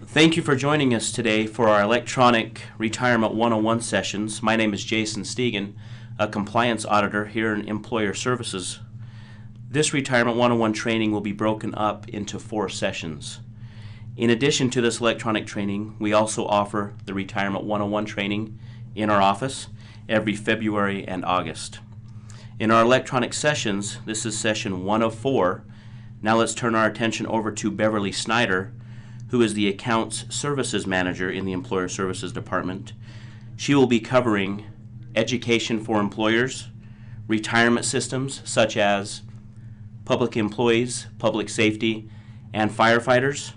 Thank you for joining us today for our Electronic Retirement 101 sessions. My name is Jason Stegan, a compliance auditor here in Employer Services. This Retirement 101 training will be broken up into 4 sessions. In addition to this electronic training, we also offer the Retirement 101 training in our office every February and August. In our electronic sessions, this is session 1 of 4. Now let's turn our attention over to Beverly Snyder, who is the Accounts Services Manager in the Employer Services Department. She will be covering education for employers, retirement systems such as public employees, public safety, and firefighters,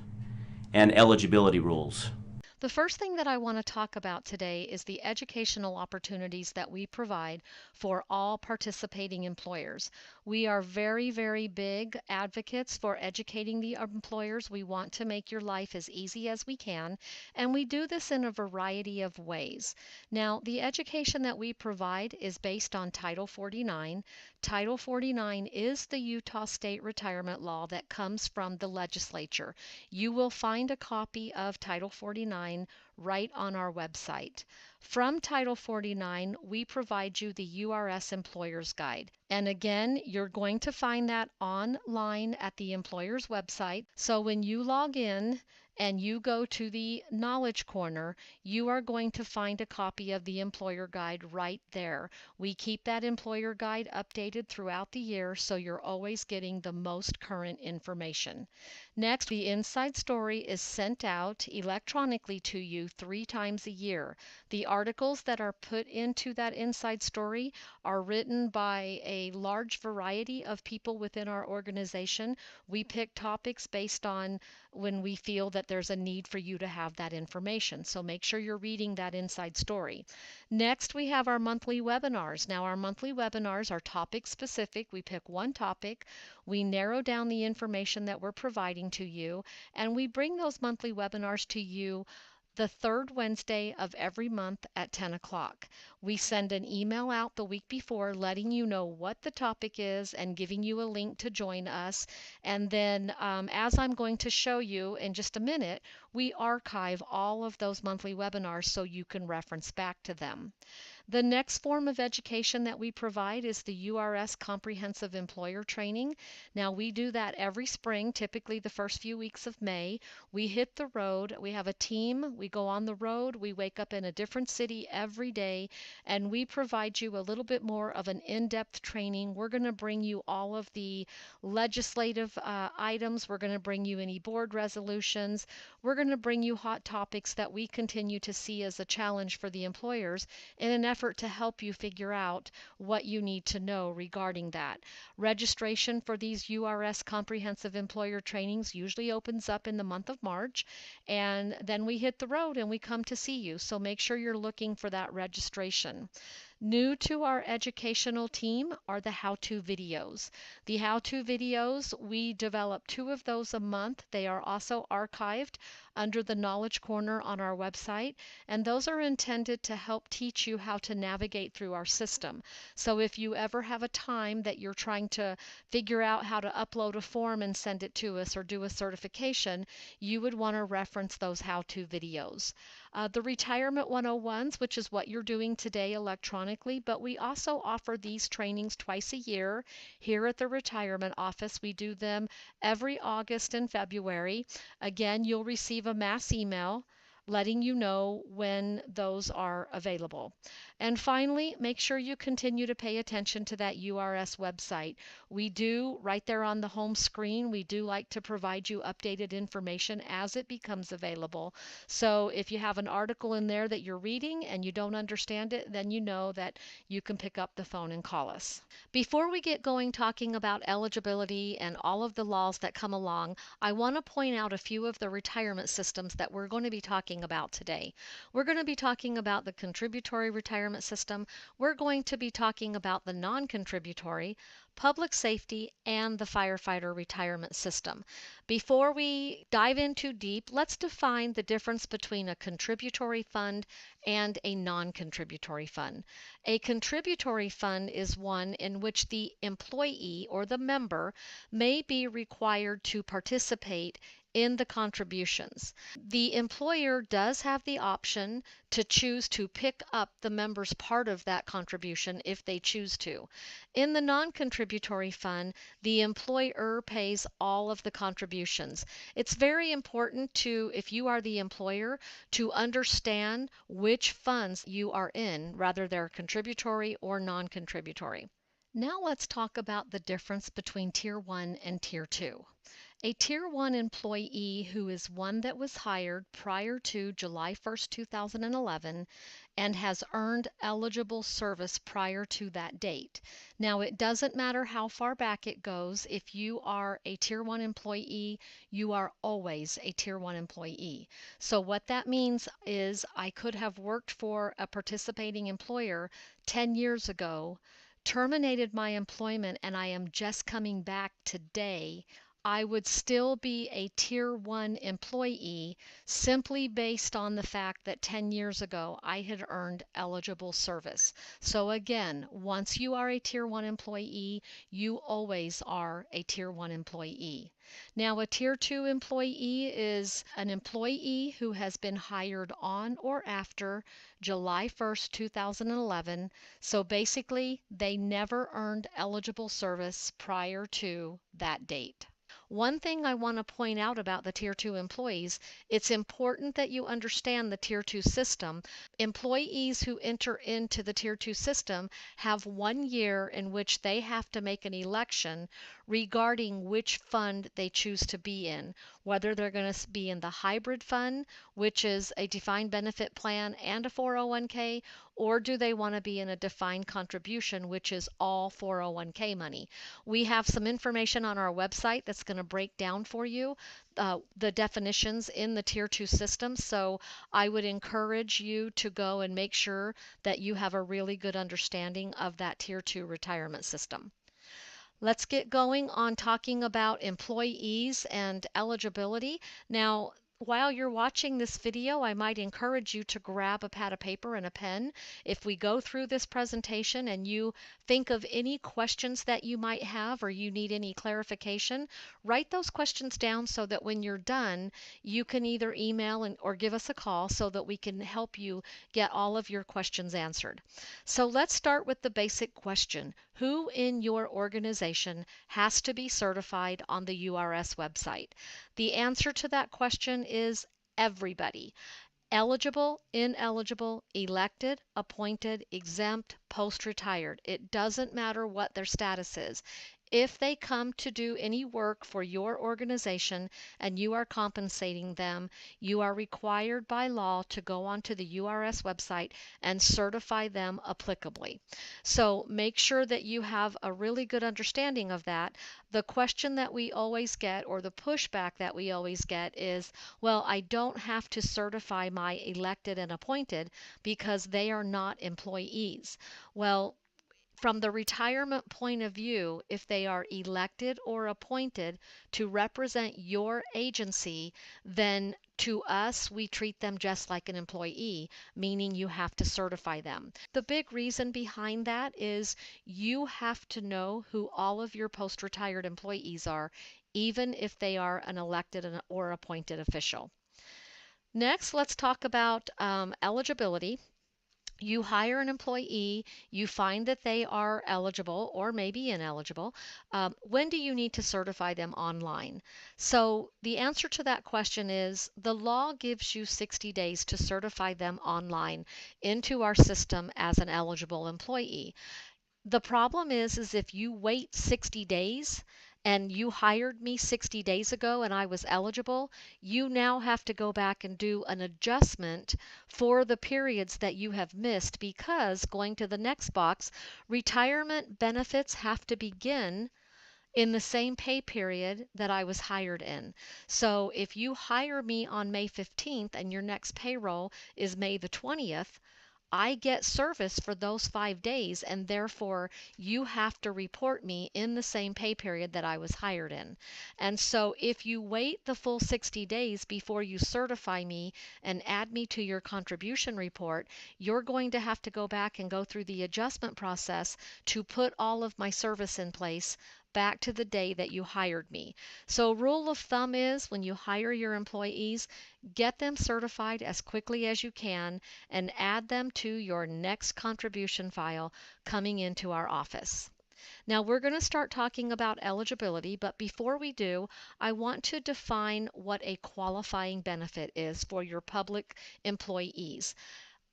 and eligibility rules. The first thing that I want to talk about today is the educational opportunities that we provide for all participating employers. We are very, very big advocates for educating the employers. We want to make your life as easy as we can, and we do this in a variety of ways. Now, the education that we provide is based on Title 49. Title 49 is the Utah State retirement law that comes from the legislature. You will find a copy of Title 49 right on our website. From Title 49, we provide you the URS Employer's Guide. And again, you're going to find that online at the employer's website. So when you log in and you go to the Knowledge Corner, you are going to find a copy of the Employer Guide right there. We keep that Employer Guide updated throughout the year, so you're always getting the most current information. Next, the Inside Story is sent out electronically to you 3 times a year. The articles that are put into that Inside Story are written by a large variety of people within our organization. We pick topics based on when we feel that there's a need for you to have that information. So make sure you're reading that Inside Story. Next, we have our monthly webinars. Now, our monthly webinars are topic specific. We pick one topic, we narrow down the information that we're providing to you, and we bring those monthly webinars to you the 3rd Wednesday of every month at 10 o'clock. We send an email out the week before letting you know what the topic is and giving you a link to join us. And then as I'm going to show you in just a minute, we archive all of those monthly webinars so you can reference back to them. The next form of education that we provide is the URS Comprehensive Employer Training. Now, we do that every spring, typically the first few weeks of May. We hit the road. We have a team. We go on the road. We wake up in a different city every day, and we provide you a little bit more of an in-depth training. We're going to bring you all of the legislative items. We're going to bring you any board resolutions. We're going to bring you hot topics that we continue to see as a challenge for the employers in an effort to help you figure out what you need to know regarding that. Registration for these URS Comprehensive Employer Trainings usually opens up in the month of March, and then we hit the road and we come to see you. So make sure you're looking for that registration. New to our educational team are the how-to videos. The how-to videos, we develop 2 of those a month. They are also archived under the Knowledge Corner on our website, and those are intended to help teach you how to navigate through our system. So if you ever have a time that you're trying to figure out how to upload a form and send it to us or do a certification, you would want to reference those how-to videos. The Retirement 101s, which is what you're doing today electronically, but we also offer these trainings twice a year here at the retirement office. We do them every August and February. Again, you'll receive a mass email letting you know when those are available. And finally, make sure you continue to pay attention to that URS website. We do, right there on the home screen, we do like to provide you updated information as it becomes available. So if you have an article in there that you're reading and you don't understand it, then you know that you can pick up the phone and call us. Before we get going talking about eligibility and all of the laws that come along, I want to point out a few of the retirement systems that we're going to be talking talking about today. We're going to be talking about the contributory retirement system. We're going to be talking about the non-contributory, public safety, and the firefighter retirement system. Before we dive in too deep, let's define the difference between a contributory fund and a non-contributory fund. A contributory fund is one in which the employee or the member may be required to participate in the contributions. The employer does have the option to choose to pick up the member's part of that contribution if they choose to. In the non-contributory fund, the employer pays all of the contributions. It's very important to, if you are the employer, to understand which funds you are in, whether they're contributory or non-contributory. Now let's talk about the difference between Tier 1 and Tier 2. A Tier 1 employee who is one that was hired prior to July 1st, 2011 and has earned eligible service prior to that date. Now, it doesn't matter how far back it goes. If you are a Tier 1 employee, you are always a Tier 1 employee. So what that means is I could have worked for a participating employer 10 years ago, terminated my employment, and I am just coming back today. I would still be a Tier 1 employee simply based on the fact that 10 years ago I had earned eligible service. So again, once you are a Tier 1 employee, you always are a Tier 1 employee. Now, a Tier 2 employee is an employee who has been hired on or after July 1st, 2011. So basically, they never earned eligible service prior to that date. One thing I want to point out about the Tier 2 employees, it's important that you understand the Tier 2 system. Employees who enter into the Tier 2 system have 1 year in which they have to make an election regarding which fund they choose to be in, whether they're going to be in the hybrid fund, which is a defined benefit plan and a 401k, or do they want to be in a defined contribution, which is all 401k money. We have some information on our website that's going to break down for you the definitions in the Tier 2 system. So I would encourage you to go and make sure that you have a really good understanding of that Tier 2 retirement system. Let's get going on talking about employees and eligibility. Now, while you're watching this video, I might encourage you to grab a pad of paper and a pen. If we go through this presentation and you think of any questions that you might have or you need any clarification, write those questions down so that when you're done, you can either email or give us a call so that we can help you get all of your questions answered. So let's start with the basic question. Who in your organization has to be certified on the URS website? The answer to that question is everybody. Eligible, ineligible, elected, appointed, exempt, post-retired. It doesn't matter what their status is. If they come to do any work for your organization and you are compensating them, you are required by law to go onto the URS website and certify them applicably. So make sure that you have a really good understanding of that. The question that we always get, or the pushback that we always get, is, well, I don't have to certify my elected and appointed because they are not employees. Well, from the retirement point of view, if they are elected or appointed to represent your agency, then to us, we treat them just like an employee, meaning you have to certify them. The big reason behind that is you have to know who all of your post-retired employees are, even if they are an elected or appointed official. Next, let's talk about eligibility. You hire an employee, you find that they are eligible or maybe ineligible. When do you need to certify them online? So the answer to that question is the law gives you 60 days to certify them online into our system as an eligible employee. The problem is if you wait 60 days and you hired me 60 days ago and I was eligible, you now have to go back and do an adjustment for the periods that you have missed because, going to the next box, retirement benefits have to begin in the same pay period that I was hired in. So if you hire me on May 15th and your next payroll is May the 20th, I get service for those 5 days, and therefore you have to report me in the same pay period that I was hired in. And so if you wait the full 60 days before you certify me and add me to your contribution report, you're going to have to go back and go through the adjustment process to put all of my service in place back to the day that you hired me. So rule of thumb is when you hire your employees, get them certified as quickly as you can and add them to your next contribution file coming into our office. Now we're going to start talking about eligibility, but before we do, I want to define what a qualifying benefit is for your public employees.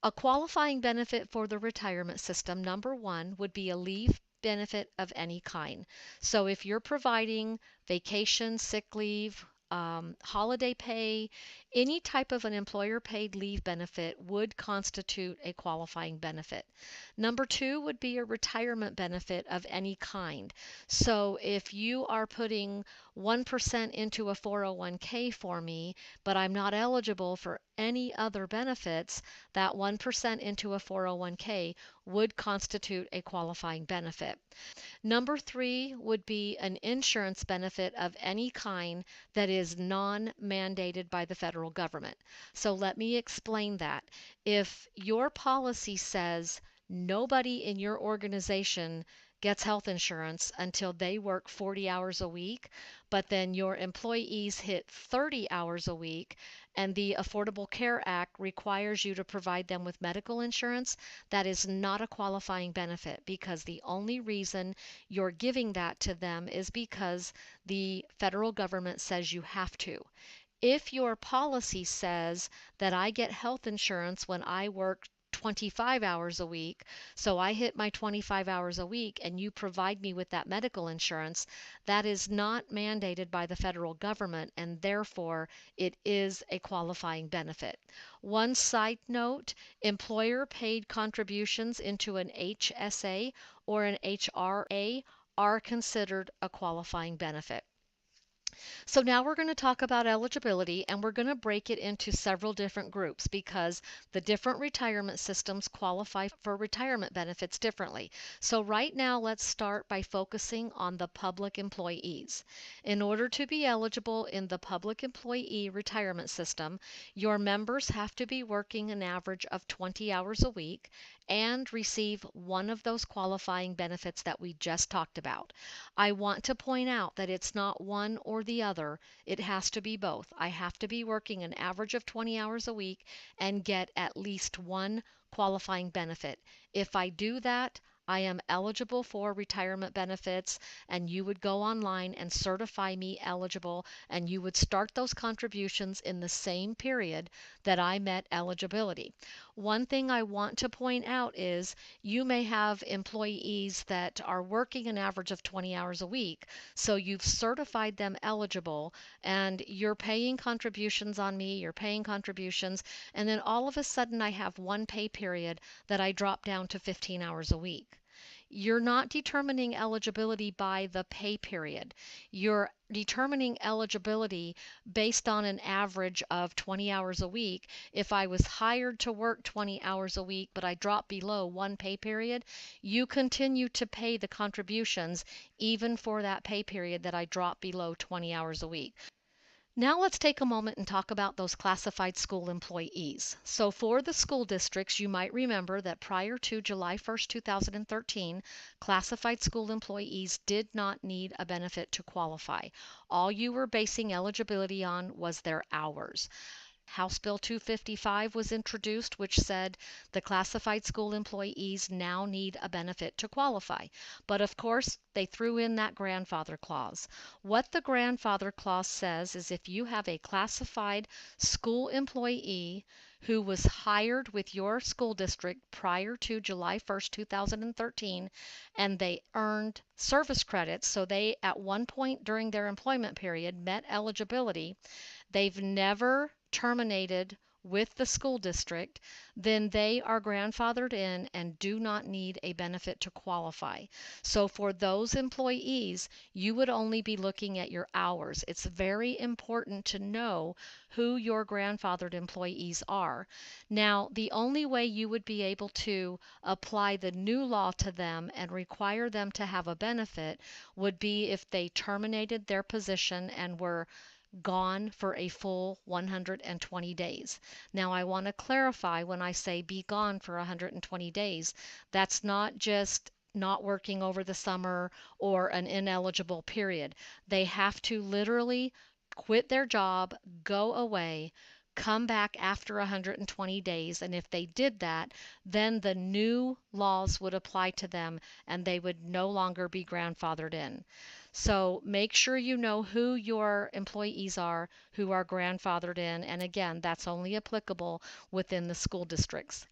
A qualifying benefit for the retirement system, number one, would be a leave benefit of any kind. So if you're providing vacation, sick leave, holiday pay, any type of an employer paid leave benefit would constitute a qualifying benefit. Number two would be a retirement benefit of any kind. So if you are putting 1% into a 401k for me, but I'm not eligible for any other benefits, that 1% into a 401k would constitute a qualifying benefit. Number three would be an insurance benefit of any kind that is non mandated by the federal government. So let me explain that. If your policy says nobody in your organization gets health insurance until they work 40 hours a week, but then your employees hit 30 hours a week, and the Affordable Care Act requires you to provide them with medical insurance, that is not a qualifying benefit because the only reason you're giving that to them is because the federal government says you have to. If your policy says that I get health insurance when I work 25 hours a week, so I hit my 25 hours a week and you provide me with that medical insurance, that is not mandated by the federal government and therefore it is a qualifying benefit. One side note, employer paid contributions into an HSA or an HRA are considered a qualifying benefit. So now we're going to talk about eligibility and we're going to break it into several different groups because the different retirement systems qualify for retirement benefits differently. So right now let's start by focusing on the public employees. In order to be eligible in the public employee retirement system, your members have to be working an average of 20 hours a week and receive one of those qualifying benefits that we just talked about. I want to point out that it's not one or the other. It has to be both. I have to be working an average of 20 hours a week and get at least one qualifying benefit. If I do that, I am eligible for retirement benefits, and you would go online and certify me eligible, and you would start those contributions in the same period that I met eligibility. One thing I want to point out is you may have employees that are working an average of 20 hours a week, so you've certified them eligible and you're paying contributions on me, you're paying contributions, and then all of a sudden I have one pay period that I drop down to 15 hours a week. You're not determining eligibility by the pay period. You're determining eligibility based on an average of 20 hours a week. If I was hired to work 20 hours a week, but I drop below one pay period, you continue to pay the contributions even for that pay period that I drop below 20 hours a week. Now let's take a moment and talk about those classified school employees. So for the school districts, you might remember that prior to July 1st, 2013, classified school employees did not need a benefit to qualify. All you were basing eligibility on was their hours. House Bill 255 was introduced, which said the classified school employees now need a benefit to qualify. But of course, they threw in that grandfather clause. What the grandfather clause says is if you have a classified school employee who was hired with your school district prior to July 1st, 2013, and they earned service credits, so they at one point during their employment period met eligibility, they've never terminated with the school district, then they are grandfathered in and do not need a benefit to qualify. So for those employees, you would only be looking at your hours. It's very important to know who your grandfathered employees are. Now, the only way you would be able to apply the new law to them and require them to have a benefit would be if they terminated their position and were gone for a full 120 days. Now, I want to clarify when I say be gone for 120 days, that's not just not working over the summer or an ineligible period. They have to literally quit their job, go away, come back after 120 days, and if they did that, then the new laws would apply to them and they would no longer be grandfathered in. So make sure you know who your employees are who are grandfathered in, and again, that's only applicable within the school districts.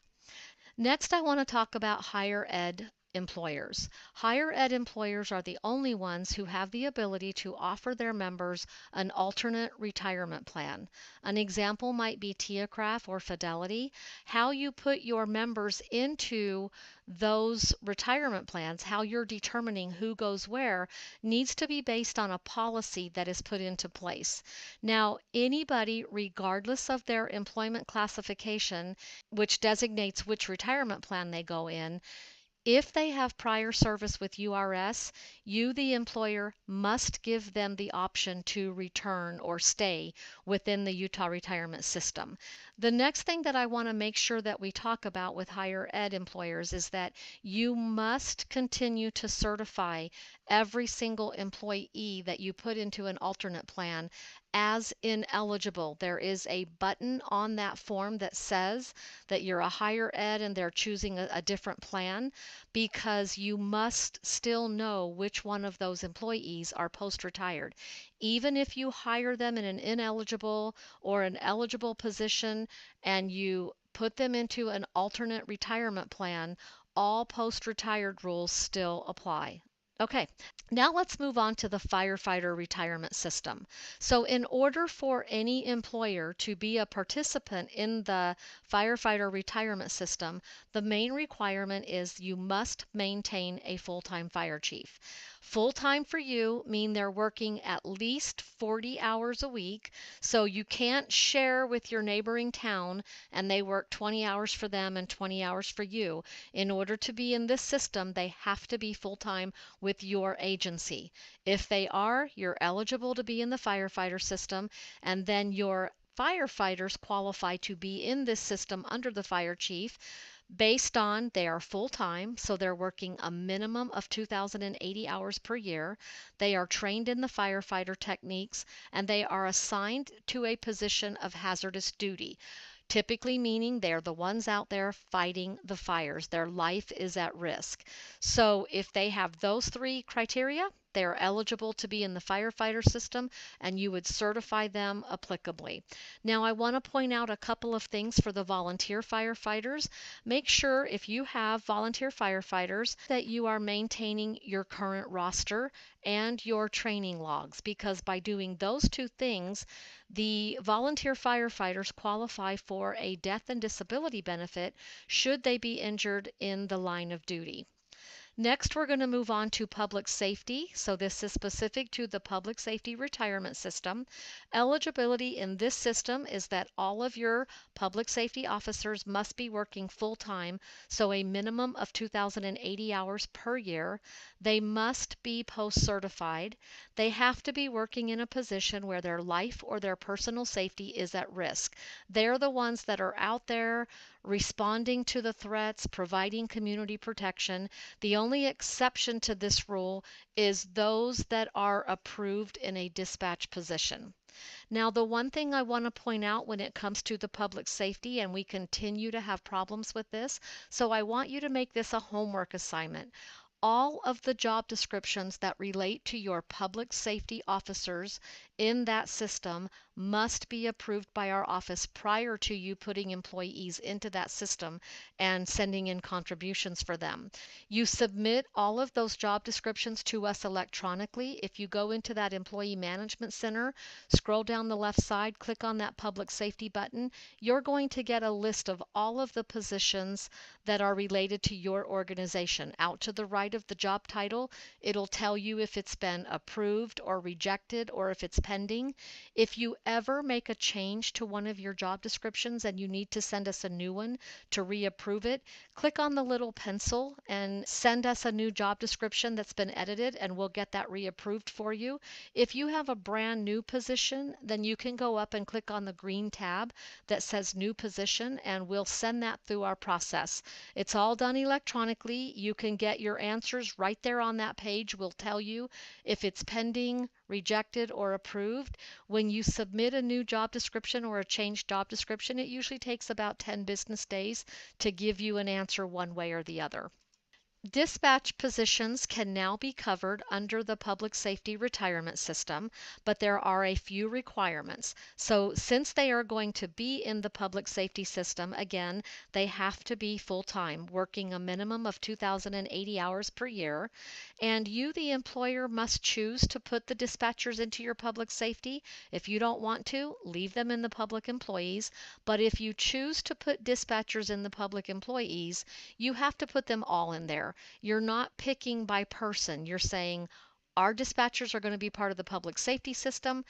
Next, I want to talk about higher ed employers. Higher ed employers are the only ones who have the ability to offer their members an alternate retirement plan. An example might be Tiacraft or Fidelity. How you put your members into those retirement plans, how you're determining who goes where, needs to be based on a policy that is put into place. Now, anybody, regardless of their employment classification, which designates which retirement plan they go in, if they have prior service with URS, you, the employer, must give them the option to return or stay within the Utah retirement system. The next thing that I want to make sure that we talk about with higher ed employers is that you must continue to certify every single employee that you put into an alternate plan as ineligible. There is a button on that form that says that you're a higher ed and they're choosing a different plan, because you must still know which one of those employees are post-retired. Even if you hire them in an ineligible or an eligible position and you put them into an alternate retirement plan, all post-retired rules still apply. Okay, now let's move on to the firefighter retirement system. So in order for any employer to be a participant in the firefighter retirement system, the main requirement is you must maintain a full-time fire chief. Full-time for you mean they're working at least 40 hours a week, so you can't share with your neighboring town and they work 20 hours for them and 20 hours for you. In order to be in this system, they have to be full-time with your agency. If they are, you're eligible to be in the firefighter system, and then your firefighters qualify to be in this system under the fire chief based on they are full time, so they're working a minimum of 2,080 hours per year. They are trained in the firefighter techniques, and they are assigned to a position of hazardous duty, typically meaning they're the ones out there fighting the fires. Their life is at risk. So if they have those three criteria, they're eligible to be in the firefighter system, and you would certify them applicably. Now, I want to point out a couple of things for the volunteer firefighters. Make sure if you have volunteer firefighters that you are maintaining your current roster and your training logs, because by doing those two things, the volunteer firefighters qualify for a death and disability benefit should they be injured in the line of duty. Next, we're going to move on to public safety. So this is specific to the public safety retirement system. Eligibility in this system is that all of your public safety officers must be working full-time, so a minimum of 2,080 hours per year. They must be post-certified. They have to be working in a position where their life or their personal safety is at risk. They're the ones that are out there responding to the threats, providing community protection. The only exception to this rule is those that are approved in a dispatch position. Now, the one thing I want to point out when it comes to the public safety, and we continue to have problems with this, so I want you to make this a homework assignment. All of the job descriptions that relate to your public safety officers in that system must be approved by our office prior to you putting employees into that system and sending in contributions for them. You submit all of those job descriptions to us electronically. If you go into that Employee Management Center, scroll down the left side, click on that Public Safety button, you're going to get a list of all of the positions that are related to your organization. Out to the right of the job title, it'll tell you if it's been approved or rejected or if it's pending. If you ever make a change to one of your job descriptions and you need to send us a new one to reapprove it, click on the little pencil and send us a new job description that's been edited, and we'll get that reapproved for you. If you have a brand new position, then you can go up and click on the green tab that says New Position, and we'll send that through our process. It's all done electronically. You can get your answers right there on that page. We'll tell you if it's pending, rejected, or approved. When you submit a new job description or a changed job description, it usually takes about 10 business days to give you an answer one way or the other. Dispatch positions can now be covered under the Public Safety Retirement System, but there are a few requirements. So since they are going to be in the Public Safety System, again, they have to be full-time, working a minimum of 2,080 hours per year. And you, the employer, must choose to put the dispatchers into your public safety. If you don't want to, leave them in the public employees. But if you choose to put dispatchers in the public employees, you have to put them all in there. You're not picking by person. You're saying our dispatchers are going to be part of the public safety system.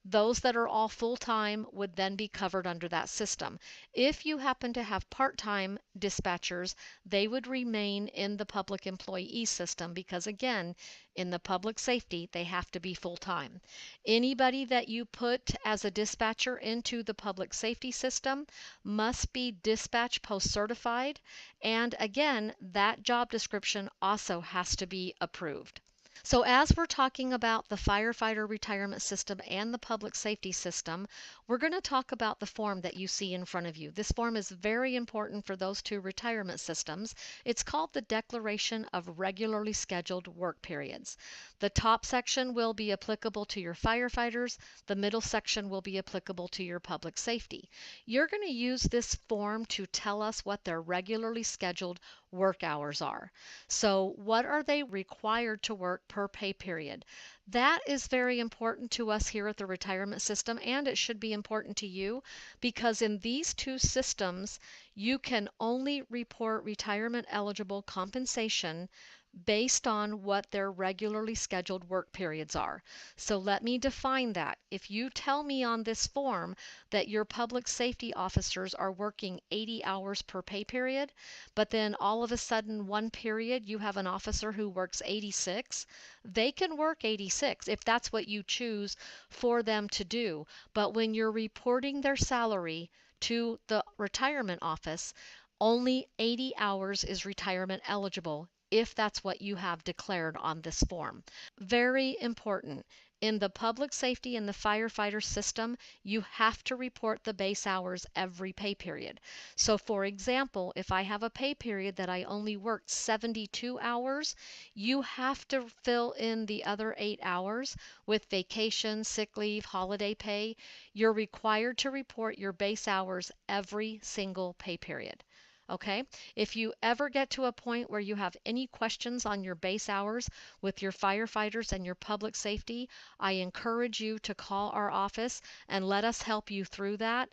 Those that are all full-time would then be covered under that system. If you happen to have part-time dispatchers, they would remain in the public employee system because, again, in the public safety, they have to be full-time. Anybody that you put as a dispatcher into the public safety system must be dispatch post certified, and again, that job description also has to be approved. So as we're talking about the firefighter retirement system and the public safety system, we're going to talk about the form that you see in front of you. This form is very important for those two retirement systems. It's called the Declaration of Regularly Scheduled Work Periods. The top section will be applicable to your firefighters. The middle section will be applicable to your public safety. You're going to use this form to tell us what their regularly scheduled work hours are. So what are they required to work per pay period? That is very important to us here at the retirement system, and it should be important to you because in these two systems, you can only report retirement eligible compensation based on what their regularly scheduled work periods are. So let me define that. If you tell me on this form that your public safety officers are working 80 hours per pay period, but then all of a sudden one period you have an officer who works 86, they can work 86 if that's what you choose for them to do. But when you're reporting their salary to the retirement office, only 80 hours is retirement eligible if that's what you have declared on this form. Very important. In the public safety and the firefighter system, you have to report the base hours every pay period. So for example, if I have a pay period that I only worked 72 hours, you have to fill in the other 8 hours with vacation, sick leave, holiday pay. You're required to report your base hours every single pay period. Okay, if you ever get to a point where you have any questions on your base hours with your firefighters and your public safety, I encourage you to call our office and let us help you through that.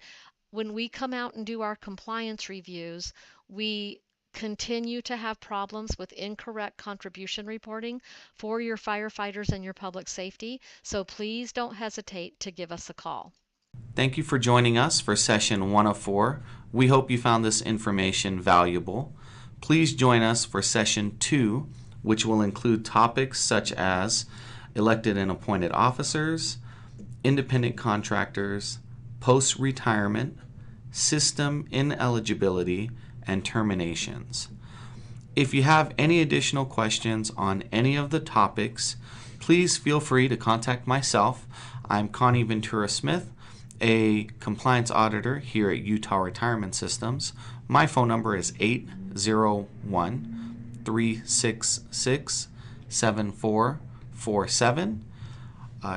When we come out and do our compliance reviews, we continue to have problems with incorrect contribution reporting for your firefighters and your public safety. So please don't hesitate to give us a call. Thank you for joining us for session 104. We hope you found this information valuable. Please join us for session 2, which will include topics such as elected and appointed officers, independent contractors, post-retirement, system ineligibility, and terminations. If you have any additional questions on any of the topics, please feel free to contact myself. I'm Connie Ventura Smith, a compliance auditor here at Utah Retirement Systems. My phone number is 801-366-7447.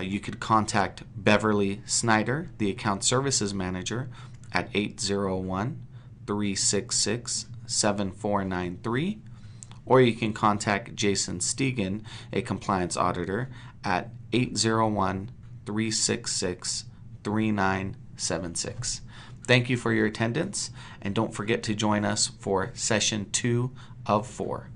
You could contact Beverly Snyder, the Account Services Manager, at 801-366-7493, or you can contact Jason Stegan, a Compliance Auditor, at 801-366-3976. Thank you for your attendance, and don't forget to join us for Session 2 of 4.